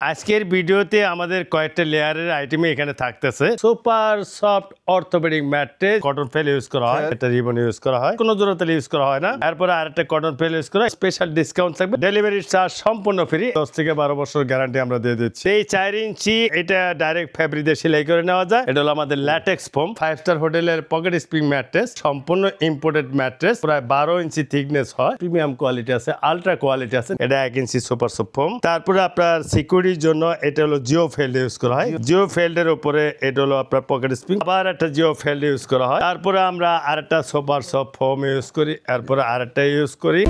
আজকের ভিডিওতে আমাদের কয়েকটা লেয়ারের আইটেম এখানে থাকতেছে। Super soft orthopaedic mattress, cotton fail use করা হয়, একটা রিবন ইউজ করা হয়, কোনো জোড়া তেল ইউজ করা হয় না। এরপরে আরেকটা কটন ফেল ইউজ করা হয়, স্পেশাল ডিসকাউন্ট থাকবে, ডেলিভারি চার্জ সম্পূর্ণ ফ্রি, 10 থেকে 12 বছর গ্যারান্টি আমরা দিয়ে দিচ্ছি। এই 4 ইঞ্চি এটা ডাইরেক্ট ফেব্রিক দিয়ে সেলাই করে নেওয়া যায়। এটা হলো আমাদের ল্যাটেক্স ফোম, 5 স্টার হোটেলের পকেট স্প্রিং ম্যাট্রেস, সম্পূর্ণ ইম্পোর্টেড ম্যাট্রেস, প্রায় 12 ইঞ্চি থিকনেস হয়, প্রিমিয়াম কোয়ালিটি আছে, আলট্রা কোয়ালিটি আছে। এটা 1 ইঞ্চি সুপার সফট ফোম। তারপরে আপনার সিকিউরিটির জন্য এটা হলো জিও ফেল্ড ইউজ করা হয়। জিও ফেল্ডের উপরে এটা হলো আপনার পকেট স্প্রিং, আবার একটা জিও ফেল্ড ইউজ করা হয়। তারপরে আমরা আরেকটা সুপার সফট ফোম ইউজ করি, এরপরে আরেকটা ইউজ করি।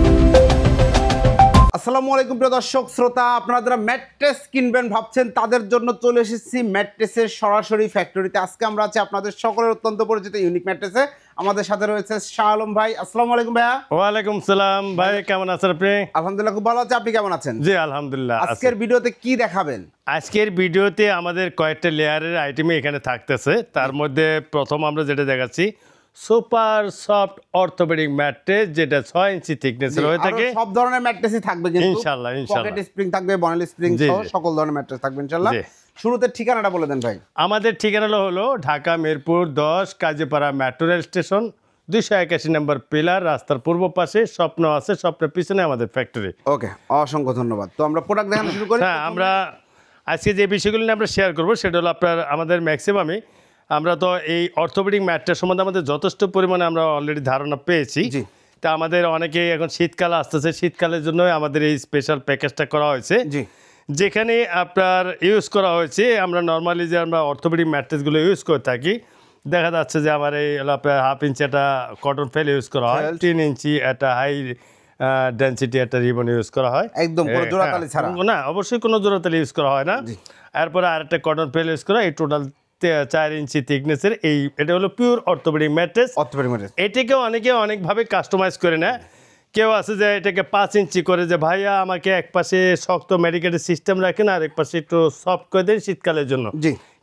আসসালামু আলাইকুম প্রিয় দর্শক শ্রোতা, আপনারা যারা ম্যাট্রেস কিনবেন ভাবছেন তাদের জন্য চলে এসেছি ম্যাট্রেসের সরাসরি ফ্যাক্টরিতে। আজকে আমরা আছি আপনাদের সকলের অত্যন্ত পরিচিত ইউনিক ম্যাট্রেসে। আমাদের সাথে রয়েছে শাহ আলম ভাই। আসসালামু আলাইকুম ভাইয়া। ওয়ালাইকুম সালাম ভাই, কেমন আছেন আপনি? আলহামদুলিল্লাহ খুব ভালো আছি, আপনি কেমন আছেন? জি আলহামদুলিল্লাহ। আজকের ভিডিওতে কি দেখাবেন? আজকের ভিডিওতে আমাদের কয়েকটা লেয়ারের আইটেম এখানে থাকতেছে। তার মধ্যে প্রথম আমরা যেটা দেখাচ্ছি সুপার সফট অর্থোপেডিক ম্যাট্রেস, যেটা 6 ইঞ্চি থিকনেসের হয়ে থাকে। সব ধরনের ম্যাট্রেসই থাকবে কিন্তু ইনশাআল্লাহ। পকেট স্প্রিং থাকবে, বনেল স্প্রিং সহ সকল ধরনের ম্যাট্রেস থাকবে ইনশাআল্লাহ। শুরুতে ঠিকানাটা বলে দেন ভাই। আমাদের ঠিকানা হলো Dhaka Mirpur 10 Kazipara metro rail station, 281 নম্বর পিলার, রাস্তার পূর্ব পাশে। স্বপ্ন আছে, স্বপ্নের পিছনে আমাদের ফ্যাক্টরি। ওকে, অসংখ্য ধন্যবাদ। তো আমরা প্রোডাক্ট দেখানো শুরু করি। হ্যাঁ, আমরা আজকে যে বিষয়গুলো নিয়ে আমরা শেয়ার করবো সেটা হলো আপনার আমাদের ম্যাক্সিমামই আমরা তো এই অর্থোপেডিক ম্যাট্রেস সম্বন্ধে আমাদের যথেষ্ট পরিমাণে আমরা অলরেডি ধারণা পেয়েছি। তা আমাদের অনেকে এখন শীতকাল আসতেছে, শীতকালের জন্য আমাদের এই স্পেশাল প্যাকেজটা করা হয়েছে, যেখানে আপনার ইউজ করা হয়েছে। আমরা নর্মালি যে আমরা অর্থোপেডিক ম্যাট্রেসগুলো ইউজ করে থাকি, দেখা যাচ্ছে যে আমার এই আপনার 1/2 ইঞ্চি একটা কটন ফেল ইউজ করা হয়, 3 ইঞ্চি একটা হাই ডেন্সিটি একটা রিবন ইউজ করা হয়, একদম কোনো জোড়াতালি ছাড়া না, অবশ্যই কোনো জোড়াতালি ইউজ করা হয় না। এরপরে আরেকটা কটন ফেল ইউজ করা, এই টোটাল 4 ইঞ্চি থিকনেসের এই এটা হলো পিওর অর্থোপেডিক ম্যাট্রেস। এটাকে অনেকে অনেকভাবে কাস্টমাইজ করে নেয়। কেউ আছে যে এটাকে 5 ইঞ্চি করে, যে ভাইয়া আমাকে এক পাশে শক্ত মেডিকেটের সিস্টেম রাখেন আর এক পাশে একটু সফট করে দেন শীতকালের জন্য।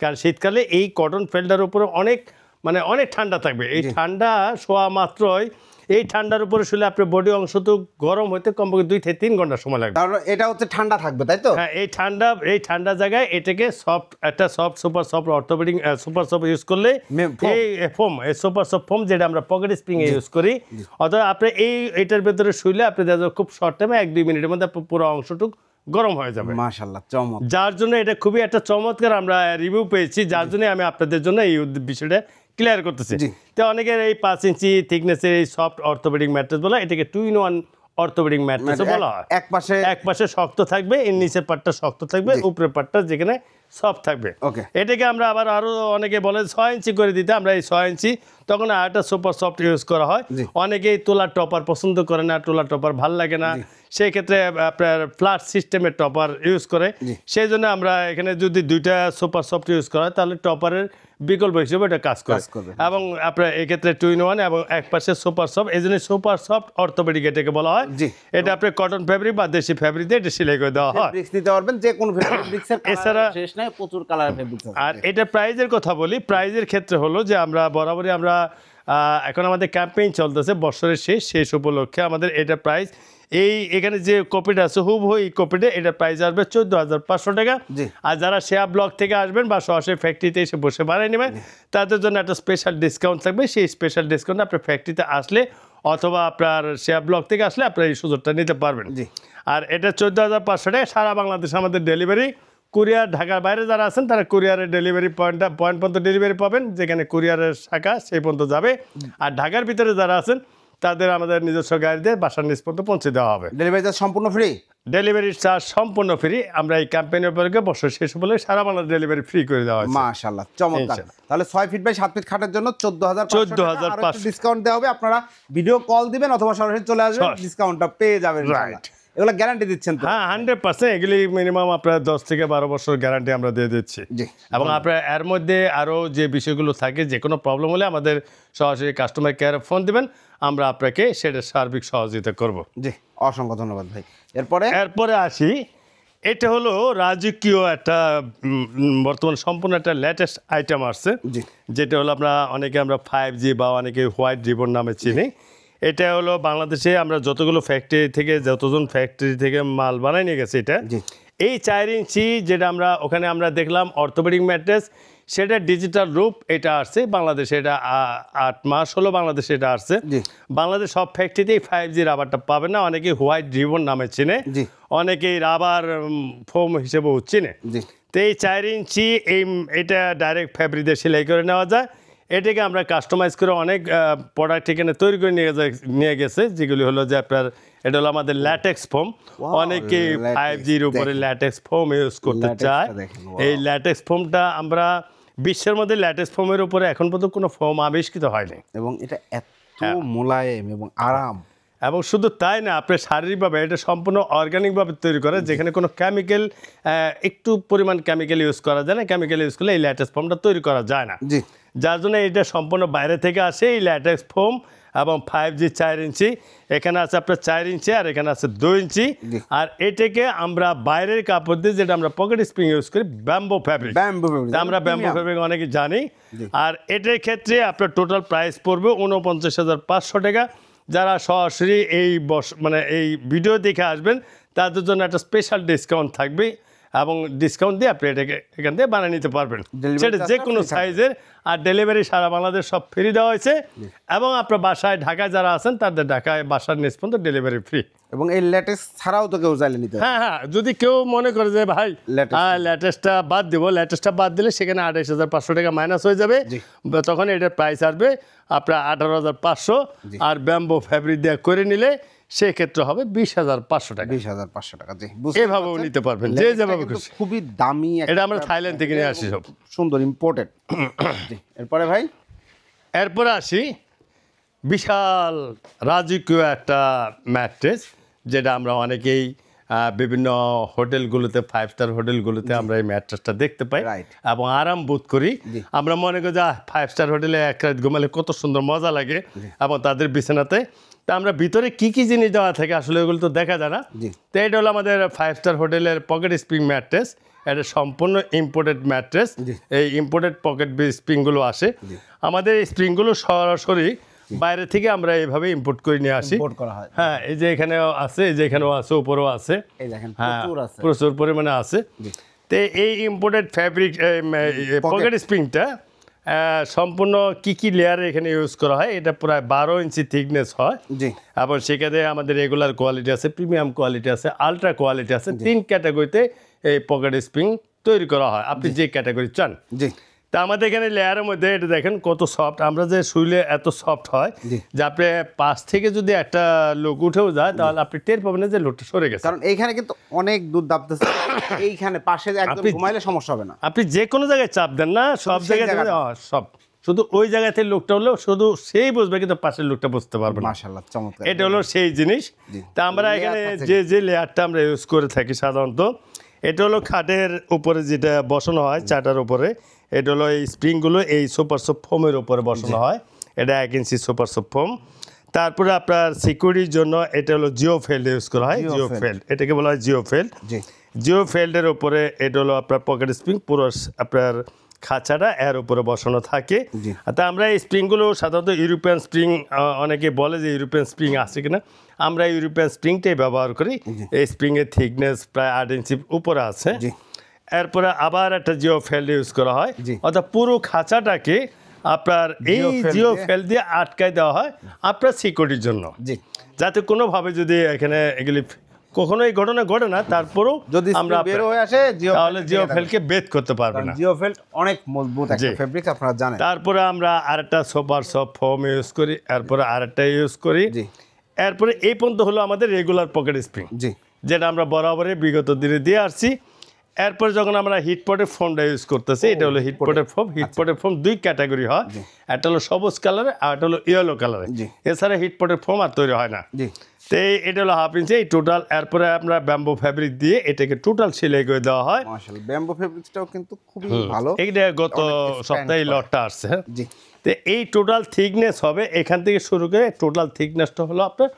কারণ শীতকালে এই কটন ফেল্ডার উপরে অনেক ঠান্ডা থাকবে। এই ঠান্ডা শোয়া মাত্রই এই ঠান্ডার উপরে শুলে আপনার বডি অংশ তো গরম হইতে কমপক্ষে 2 থেকে 3 ঘন্টা সময় লাগবে। কারণ এটা হচ্ছে ঠান্ডা থাকবে, তাই তো? হ্যাঁ, এই ঠান্ডা জায়গায় এটাকে একটা super soft orthopaedic super soft use করলে এই সুপার সফট ফোম, যেটা আমরা পকেট স্প্রিং এ ইউজ করি, অথবা আপনি এইটার ভেতরে শুইলে আপনি খুব শর্ট টাইমে 1-2 মিনিটের মধ্যে পুরো অংশটুকু গরম হয়ে যাবে। মাশাআল্লাহ, চমৎকার। যার জন্য এটা খুবই একটা চমৎকার আমরা রিভিউ পেয়েছি, যার জন্য আমি আপনাদের জন্য এই বিষয়টা ক্লিয়ার করতেছি। তো অনেকের এই 5 ইঞ্চি থিকনেসের এই সফট অর্থোপেডিক ম্যাট্রেস বলা, এটাকে 2-in-1 অর্থোপেডিক ম্যাট্রেস বলা হয়। এক পাশে শক্ত থাকবে, এর নিচের পাটটা শক্ত থাকবে, উপরের পাটটা যেখানে সফট থাকবে। এটাকে আমরা আরো অনেকে বলে 6 ইঞ্চি করে দিতে, আমরা এই 6 ইঞ্চি তখন আরেকটা সুপার সফট ইউজ করা হয়। অনেকেই তোলার টপার পছন্দ করে না, তোলার টপার ভাল লাগে না, সেই ক্ষেত্রে আপনার ফ্ল্যাট সিস্টেমের টপার ইউজ করে। সেই জন্য আমরা এখানে যদি 2টা সুপার সফট ইউজ করা হয় তাহলে টপারের বিকল্প হিসেবে এটা কাজ করে। এবং আপনার এক্ষেত্রে 2-in-1 এবং এক পাশে সুপার সফট, এই জন্য সুপার সফট অর্থোপেডিক এটাকে বলা হয়। এটা আপনার কটন ফেব্রিক বা দেশি ফেব্রিক দিয়ে এটা সেলাই করে দেওয়া হয়। নিতে পারবেন যে কোনো ফেব্রিক্সের, এছাড়া শেষ নাই, প্রচুর কালার ফেব্রিক্স আছে। আর এটা প্রাইজের কথা বলি, প্রাইজের ক্ষেত্রে হলো যে আমরা বরাবরই আমরা এখন আমাদের ক্যাম্পেইন চলতেছে, বছরের শেষ উপলক্ষে আমাদের এটা প্রাইস এখানে যে কপিটা আছে হুবহু এই কপিটা, এটা প্রাইস আসবে 14,500 টাকা। আর যারা শেয়ার ব্লক থেকে আসবেন বা সরাসরি ফ্যাক্টরিতে এসে বসে বানিয়ে নেবেন, তাদের জন্য একটা স্পেশাল ডিসকাউন্ট থাকবে। সেই স্পেশাল ডিসকাউন্ট আপনার ফ্যাক্টরিতে আসলে অথবা আপনার শেয়ার ব্লক থেকে আসলে আপনার এই সুযোগটা নিতে পারবেন। আর এটা 14,500 টাকা, সারা বাংলাদেশে আমাদের ডেলিভারি। কুরিয়ার ঢাকার বাইরে যারা আছেন তারা কুরিয়ারের ডেলিভারি পয়েন্ট পর্যন্ত ডেলিভারি পাবেন, যেখানে কুরিয়ারের শাখা সেই পর্যন্ত যাবে। আর ঢাকার ভিতরে যারা আছেন তাদের আমাদের নিজস্ব গাড়ি দিয়ে বাসার নিজ পর্যন্ত পৌঁছে দেওয়া হবে। ডেলিভারি চার্জ সম্পূর্ণ ফ্রি। ডেলিভারি চার্জ সম্পূর্ণ ফ্রি। আমরা এই ক্যাম্পেইনের উপরে বছর শেষ বলে সারা বাংলা ডেলিভারি ফ্রি করে দেওয়া হয়েছে। মাশাআল্লাহ, চমৎকার। তাহলে 6 ফিট বাই 7 ফিট খাটের জন্য 14,500 ডিসকাউন্ট দেওয়া হবে। আপনারা ভিডিও কল দিবেন অথবা সরাসরি চলে আসবেন, ডিসকাউন্টটা পেয়ে যাবেন ইনশাআল্লাহ। এগুলো গ্যারান্টি দিচ্ছেন তো? হ্যাঁ, 100%। এগুলি মিনিমাম আপনার 10 থেকে 12 বছর গ্যারান্টি আমরা দিয়ে দিচ্ছি। এবং আপনার এর মধ্যে আরও যে বিষয়গুলো থাকে, যে কোনো প্রবলেম হলে আমাদের সরাসরি কাস্টমার কেয়ারে ফোন দিবেন, আমরা আপনাকে সেটা সার্বিক সহযোগিতা করব। অসংখ্য ধন্যবাদ ভাই। এরপরে আসি, এটা হলো রাজকীয় একটা বর্তমান সম্পূর্ণ একটা লেটেস্ট আইটেম আসছে, যেটা হলো অনেকে আমরা 5G বা অনেকে হোয়াইট রিবন নামে চিনি। এটা হলো বাংলাদেশে আমরা যতজন ফ্যাক্টরি থেকে মাল বানাই নিয়ে গেছে, এই 4 ইঞ্চি যেটা ওখানে আমরা দেখলাম অর্থোপেডিক ম্যাট্রেস, সেটা ডিজিটাল রূপ এটা আসছে বাংলাদেশে, এটা 8 মাস হলো বাংলাদেশে এটা আসছে। বাংলাদেশ সব ফ্যাক্টরিতেই 5G রাবারটা পাবে না, অনেকে হোয়াইট রিবন নামে চেনে, অনেকেই রাবার ফোম হিসেবেও চেনে। তো এই 4 ইঞ্চি এটা ডাইরেক্ট ফ্যাব্রিক দিয়ে সেলাই করে নেওয়া যায়। এটাকে আমরা কাস্টমাইজ করে অনেক প্রোডাক্ট এখানে তৈরি করে নিয়ে গেছে, যেগুলি হলো যে আপনার এটা হলো আমাদের ল্যাটেক্স ফোম। অনেকে 5Gর উপরে ল্যাটেক্স ফোম ইউজ করতে চায়। এই ল্যাটেক্স ফোমটা আমরা বিশ্বের মধ্যে ল্যাটেক্স ফোমের উপরে এখন পর্যন্ত কোনো ফোম আবিষ্কৃত হয়নি, এবং এটা এত মোলায়েম এবং আরাম। এবং শুধু তাই না, আপনার শারীরিকভাবে এটা সম্পূর্ণ অর্গানিকভাবে তৈরি করে, যেখানে কোনো কেমিক্যাল, একটু পরিমাণ কেমিক্যাল ইউজ করা যায় না। কেমিক্যাল ইউজ করলে এই ল্যাটেক্স ফোমটা তৈরি করা যায় না, যার জন্য এটা সম্পূর্ণ বাইরে থেকে আসে এই ল্যাটেক্স ফোম। এবং 5G 4 ইঞ্চি, এখানে আছে আপনার 4 ইঞ্চি আর এখানে আছে 2 ইঞ্চি। আর এটাকে আমরা বাইরের কাপড় দিয়ে, যেটা আমরা পকেট স্প্রিং ইউজ করি, ব্যাম্বো ফ্যাব্রিক। আমরা ব্যাম্বো ফ্যাব্রিক অনেকে জানি। আর এটার ক্ষেত্রে আপনার টোটাল প্রাইস পড়বে 49,500 টাকা। যারা সরাসরি এই ভিডিও দেখে আসবেন তাদের জন্য একটা স্পেশাল ডিসকাউন্ট থাকবে, এবং ডিসকাউন্ট দিয়ে আপনি এটাকে এখান থেকে বানিয়ে নিতে পারবেন, সেটা যে কোনো সাইজের। আর ডেলিভারি সারা বাংলাদেশ সব ফ্রি দেওয়া হয়েছে, এবং আপনার বাসায় ঢাকায় যারা আছেন তাদের ঢাকায় বাসার নিচ পর্যন্ত ডেলিভারি ফ্রি। এবং এই ল্যাটেক্স ছাড়াও তো কেউ চাইলে নিতে, হ্যাঁ, যদি কেউ মনে করে যে ভাই ল্যাটেক্সটা বাদ দিব, ল্যাটেক্সটা বাদ দিলে সেখানে 28,500 টাকা মাইনাস হয়ে যাবে, তখন এটার প্রাইস আসবে আপনার 18,500। আর ব্যাম্বো ফ্যাব্রিক দিয়ে করে নিলে সেক্ষেত্রে হবে 20,500 টাকা। 20,500 টাকা, এভাবেও নিতে পারবেন, যে যেভাবে খুশি। খুবই দামি, এটা আমরা থাইল্যান্ড থেকে নিয়ে আসি, সব সুন্দর ইম্পোর্টেড। এরপরে ভাই, এরপরে আসি বিশাল রাজকীয় একটা ম্যাট্রেস, যেটা আমরা অনেকেই বিভিন্ন হোটেলগুলোতে, 5 স্টার হোটেলগুলোতে আমরা এই ম্যাট্রেসটা দেখতে পাই এবং আরাম বোধ করি। আমরা মনে করি যে 5 স্টার হোটেলে এক রাত ঘুমালে কত সুন্দর মজা লাগে, এবং তাদের বিছানাতে। তা আমরা ভিতরে কি কি জিনিস দেওয়া থাকে আসলে ওগুলো তো দেখা যায় না। তো এটা হলো আমাদের 5 স্টার হোটেলের পকেট স্প্রিং ম্যাট্রেস। এটা সম্পূর্ণ ইম্পোর্টেড ম্যাট্রেস। এই ইম্পোর্টেড পকেট স্প্রিংগুলো আসে, আমাদের এই স্প্রিংগুলো সরাসরি বাইরে থেকে আমরা এইভাবে ইম্পোর্ট করে নিয়ে আসি। হ্যাঁ, এই যে এখানেও আছে, এই যে এখানেও আছে, উপরেও আছে, হ্যাঁ প্রচুর পরিমাণে আছে। তো এই ইম্পোর্টেড ফ্যাব্রিক পকেট স্প্রিংটা সম্পূর্ণ কি লেয়ারে এখানে ইউজ করা হয়, এটা প্রায় 12 ইঞ্চি থিকনেস হয়। এবং সেখানে আমাদের রেগুলার কোয়ালিটি আছে, প্রিমিয়াম কোয়ালিটি আছে, আলট্রা কোয়ালিটি আছে। 3 ক্যাটাগরিতে এই পকেট স্প্রিং তৈরি করা হয়, আপনি যে ক্যাটাগরি চান। তা আমাদের এখানে লেয়ারের মধ্যে এটা দেখেন কত সফট, আমরা যে শুইলে এত সফট হয় যে আপনি পাশ থেকে যদি একটা লোক উঠেও যায় তাহলে আপনি টের পাবেন না যে লোকটা সরে গেছে, কারণ এইখানে কিন্তু অনেক দুধ দাবতেছে। এইখানে পাশে একদম ঘুমাইলে সমস্যা হবে না, আপনি যে কোনো জায়গায় চাপ দেন না, সব জায়গায় সব, শুধু ওই জায়গাতে লোকটা হলো শুধু সেই বুঝবে, কিন্তু পাশের লোকটা বুঝতে পারবে না। মাশাআল্লাহ, চমৎকার। এটা হলো সেই জিনিস। তা আমরা এখানে যে লেয়ারটা আমরা ইউজ করে থাকি সাধারণত, এটা হলো খাটের উপরে যেটা বসানো হয় চাটার উপরে, এটা হলো এই স্প্রিংগুলো এই সুপার সফট ফোমের উপরে বসানো হয়। এটা 1 ইঞ্চি সুপার সফট ফোম। তারপরে আপনার সিকিউরিটির জন্য এটা হলো জিও ফেল্ড ইউজ করা হয়। জিও ফেল্ড, এটাকে বলা হয় জিও ফেল্ড। জিও ফেল্ডের উপরে এটা হলো আপনার পকেট স্প্রিং, পুরো আপনার খাঁচাটা এর উপরে বসানো থাকে। তা আমরা এই স্প্রিংগুলো সাধারণত ইউরোপিয়ান স্প্রিং, অনেকে বলে যে ইউরোপিয়ান স্প্রিং আছে কিনা, আমরা ইউরোপিয়ান স্প্রিংটাই ব্যবহার করি। এই স্প্রিংয়ের থিকনেস প্রায় 8 ইঞ্চি উপরে আছে। এরপরে আবার একটা জিও ফেল্ড ইউজ করা হয়, অর্থাৎ পুরো খাঁচাটাকে আপনার এই জিও ফেল্ড দিয়ে আটকায় দেওয়া হয় আপনার সিকিউরিটির জন্য, যাতে কোনোভাবে যদি এখানে এগুলি কখনো এই ঘটনা ঘটে না, তারপরেও যদি আমরা বের হয়ে আসে তাহলে জিও ফেল্ডকে বেদ করতে পারবে না। জিও ফেল্ড অনেক মজবুত একটা ফেব্রিক, আপনারা জানেন। তারপরে আমরা আরেকটা সুপার সফট ফোম ইউজ করি, এরপরে আরেকটা ইউজ করি। এরপরে এই পর্যন্ত হলো আমাদের রেগুলার পকেট স্প্রিং, যেটা আমরা বরাবরই বিগত দিনে দিয়ে আসছি। এরপর যখন আমরা হিটপটের ফোমটা ইউজ করতেছি, এটা হলো হিটপটের ফোম। হিটপটের ফোম 2 ক্যাটাগরি হয়, একটা হলো সবুজ কালারে আর একটা হলো ইয়েলো কালারে। এছাড়া হিটপটের ফোম আর তৈরি হয় না। তো এটা হলো 1/2 ইঞ্চি এই টোটাল। এরপরে আমরা ব্যাম্বো ফ্যাব্রিক দিয়ে এটাকে টোটাল সেলাই করে দেওয়া হয়। মাশাআল্লাহ, ব্যাম্বো ফ্যাব্রিকটাও কিন্তু খুবই ভালো। এইটা গত সপ্তাহে লটটা আসছে। তো এই টোটাল থিকনেস হবে এখান থেকে শুরু করে, টোটাল থিকনেসটা হলো আপনার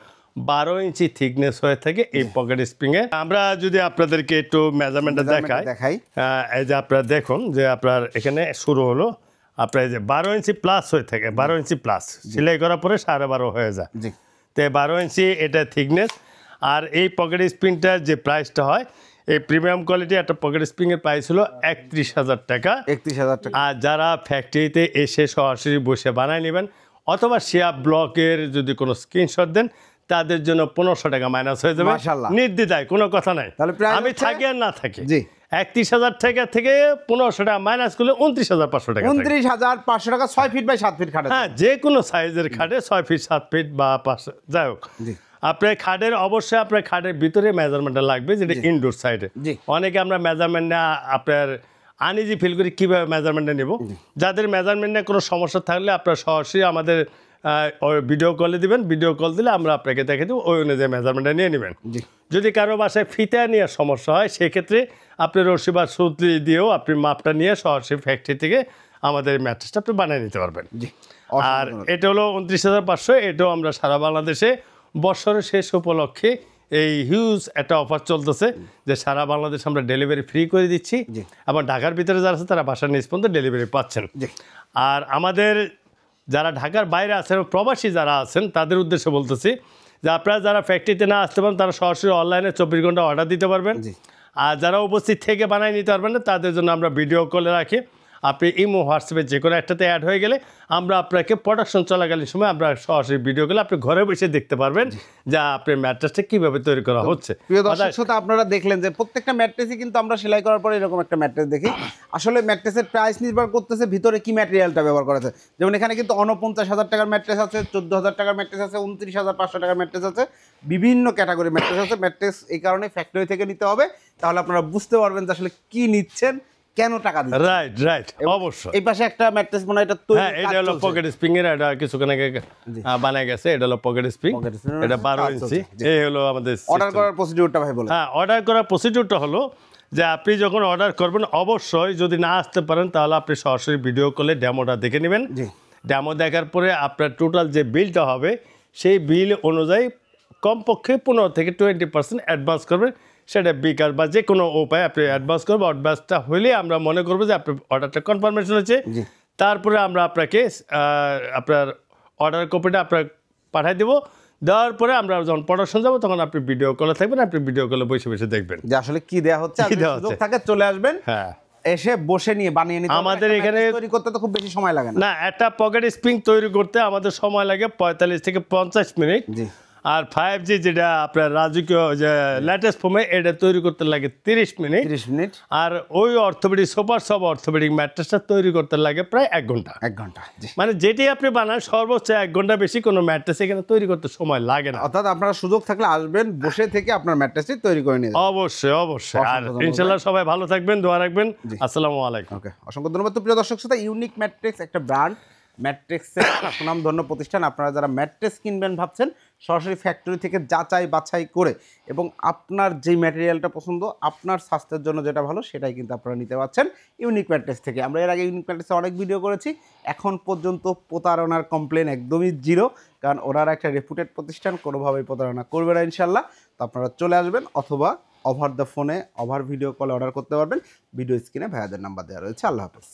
12 ইঞ্চি থিকনেস হয়ে থাকে এই পকেট স্প্রিংয়ে। আমরা যদি আপনাদেরকে একটু মেজারমেন্টটা দেখাই, এই যে আপনারা দেখুন যে আপনার এখানে শুরু হলো আপনার এই যে 12 ইঞ্চি প্লাস হয়ে থাকে, 12 ইঞ্চি প্লাস সেলাই করার পরে 12.5 হয়ে যায়। তো 12 ইঞ্চি এটা থিকনেস। আর এই পকেট স্প্রিংটার যে প্রাইসটা হয়, এই প্রিমিয়াম কোয়ালিটি একটা পকেট স্প্রিং এর প্রাইস হলো 31,000 টাকা। 31,000 টাকা। আর যারা ফ্যাক্টরিতে এসে সরাসরি বসে বানায় নেবেন অথবা শেয়ার ব্লকের যদি কোনো স্ক্রিনশট দেন তাদের জন্য 1500 টাকা মাইনাস হয়ে যাবে মাশাআল্লাহ। নির্দ্বিধায়, কোনো কথা নাই। তাহলে প্রাইস আমি হচ্ছে- থাকি আর না থাকি জি 31,000 টাকা থেকে 1500 টাকা মাইনাস করলে 29,500 টাকা থাকে। 29,500 টাকা 6 ফিট বাই 7 ফিট খাটে। হ্যাঁ, যে কোনো সাইজের খাটে 6 ফিট 7 ফিট বা 5 যাই হোক জি আপনার খাটের অবশ্যই আপনার খাটের ভিতরে মেজারমেন্টটা লাগবে, যেটা ইনডোর সাইডে। জি। অনেকে আমরা মেজারমেন্ট না আপনার আনইজি ফিল করি কীভাবে মেজারমেন্টটা নেব। যাদের মেজারমেন্টে কোনো সমস্যা থাকলে আপনার সরাসরি আমাদের ভিডিও কলে দিবেন, ভিডিও কল দিলে আমরা আপনাকে দেখে দেবো, ওই অনুযায়ী মেজারমেন্টটা নিয়ে নেবেন। জি যদি কারো বাসায় ফিতা নেওয়ার সমস্যা হয় সেক্ষেত্রে আপনি রশি বা সুতলি দিয়েও আপনি মাপটা নিয়ে সরাসরি ফ্যাক্টরি থেকে আমাদের ম্যাট্রেসটা আপনি বানিয়ে নিতে পারবেন। জি আর এটা হলো 29,500। এটাও আমরা সারা বাংলাদেশে বছরের শেষ উপলক্ষে এই হিউজ একটা অফার চলতেছে যে সারা বাংলাদেশ আমরা ডেলিভারি ফ্রি করে দিচ্ছি জি। এবং ঢাকার ভিতরে যারা আছে তারা বাসার নিজ পর্যন্ত ডেলিভারি পাচ্ছেন। জি আর আমাদের যারা ঢাকার বাইরে আছেন প্রবাসী যারা আছেন তাদের উদ্দেশ্যে বলতেছি যে আপনারা যারা ফ্যাক্টরিতে না আসতে পারেন তারা সরাসরি অনলাইনে 24 ঘন্টা অর্ডার দিতে পারবেন। জি। আর যারা উপস্থিত থেকে বানিয়ে নিতে পারবেন না তাদের জন্য আমরা ভিডিও কলে রাখি। আপনি ইমো হোয়াটসঅ্যাপে যে কোনো একটাতে অ্যাড হয়ে গেলে আমরা আপনাকে প্রোডাকশন চলাকালীন সময় আমরা সরাসরি ভিডিও কলে আপনি ঘরে বসে দেখতে পারবেন যে আপনার ম্যাট্রেসটা কীভাবে তৈরি করা হচ্ছে। প্রিয় দর্শক শ্রোতা, আপনারা দেখলেন যে প্রত্যেকটা ম্যাট্রেসই কিন্তু আমরা সেলাই করার পরে এরকম একটা ম্যাট্রেস দেখি। আসলে ম্যাট্রেসের প্রাইস নির্ভর করতেছে ভিতরে কি ম্যাটেরিয়ালটা ব্যবহার করা আছে। যেমন এখানে কিন্তু 49,000 টাকার ম্যাট্রেস আছে, 14,000 টাকার ম্যাট্রেস আছে, 29,500 টাকার ম্যাট্রেস আছে, বিভিন্ন ক্যাটাগরি ম্যাট্রেস আছে। ম্যাট্রেস এই কারণে ফ্যাক্টরি থেকে নিতে হবে, তাহলে আপনারা বুঝতে পারবেন যে আসলে কি নিচ্ছেন, কেন টাকা দিচ্ছেন। রাইট রাইট, অবশ্যই। এই পাশে একটা ম্যাট্রেস মনে হয় এটা তৈরি হ্যাঁ, এটা হলো পকেট স্প্রিং এর, এটা কিছুক্ষণ আগে বানায় গেছে। এটা হলো পকেট স্প্রিং, Pocket spring, এটা 12 কাজ ইঞ্চি। চলছে। এই হলো আমাদের অর্ডার করার প্রসিডিউরটা ভাই বলেন। হ্যাঁ, অর্ডার করার প্রসিডিউরটা হলো যে আপনি যখন অর্ডার করবেন অবশ্যই যদি না আসতে পারেন তাহলে আপনি সরাসরি ভিডিও কলে ডেমোটা দেখে নেবেন। জি ডেমো দেখার পরে আপনার টোটাল যে বিলটা হবে সেই বিল অনুযায়ী কমপক্ষে 15 থেকে 20% অ্যাডভান্স করবেন। সেটা বিকাশ বা যে কোনো উপায়ে আপনি অ্যাডভান্স করবেন। অ্যাডভান্সটা হলে আমরা মনে করবো যে আপনার অর্ডারটা কনফার্মেশন হয়েছে। জি তারপরে আমরা আপনাকে আপনার অর্ডার কপিটা আপনার পাঠিয়ে দেবো। দেওয়ার পরে আমরা যখন প্রোডাকশন যাবো তখন আপনি ভিডিও কলে থাকবেন, আপনি ভিডিও কলে বসে বসে দেখবেন যে আসলে কি দেয়া হচ্ছে। কি আর দেয়া সুযোগ হচ্ছে। থাকে চলে আসবেন, হ্যাঁ। এসে বসে নিয়ে বানিয়ে নিতে। আমাদের এখানে- তৈরি করতে তো খুব বেশি সময় লাগে না। না, একটা পকেট স্প্রিং তৈরি করতে আমাদের সময় লাগে 45 থেকে 50 মিনিট। জি আর 5G যেটা আপনার রাজকীয় যে লেটেস্ট ফোমে এটা তৈরি করতে লাগে 30 মিনিট। 30 মিনিট, আর ওই অর্থোপেডিক সুপার সব অর্থোপেডিক ম্যাট্রেসটা তৈরি করতে লাগে প্রায় 1 ঘন্টা। 1 ঘন্টা। জি মানে যেটি আপনি বানান সর্বোচ্চ 1 ঘন্টা, বেশি কোনো ম্যাট্রেস এখানে তৈরি করতে সময় লাগে না। অর্থাৎ আপনারা সুযোগ থাকলে আসবেন, বসে থেকে আপনার ম্যাট্রেসটি তৈরি করে নিয়ে যাবেন। অবশ্যই অবশ্যই। আর অসংখ্য ধন্যবাদ। ইনশাল্লাহ সবাই ভালো থাকবেন, দোয়া রাখবেন। আসসালামু আলাইকুম। ওকে, অসংখ্য ধন্যবাদ। তো প্রিয় দর্শক শ্রোতা, ইউনিক ম্যাট্রেস একটা ব্র্যান্ড, ম্যাট্রেক্সের সুনামধন্য প্রতিষ্ঠান। আপনারা যারা ম্যাট্রেস কিনবেন ভাবছেন সরাসরি ফ্যাক্টরি থেকে যাচাই বাছাই করে এবং আপনার যেই ম্যাটেরিয়ালটা পছন্দ, আপনার স্বাস্থ্যের জন্য যেটা ভালো সেটাই কিন্তু আপনারা নিতে পারছেন ইউনিক ম্যাট্রেস থেকে। আমরা এর আগে ইউনিক ম্যাট্রেসে অনেক ভিডিও করেছি, এখন পর্যন্ত প্রতারণার কমপ্লেন একদমই জিরো, কারণ ওনারা একটা রেপুটেড প্রতিষ্ঠান, কোনোভাবেই প্রতারণা করবে না ইনশাল্লাহ। তো আপনারা চলে আসবেন অথবা ওভার দ্য ফোনে, ওভার ভিডিও কলে অর্ডার করতে পারবেন। ভিডিও স্ক্রিনে ভাইয়াদের নাম্বার দেওয়া রয়েছে। আল্লাহ হাফেজ।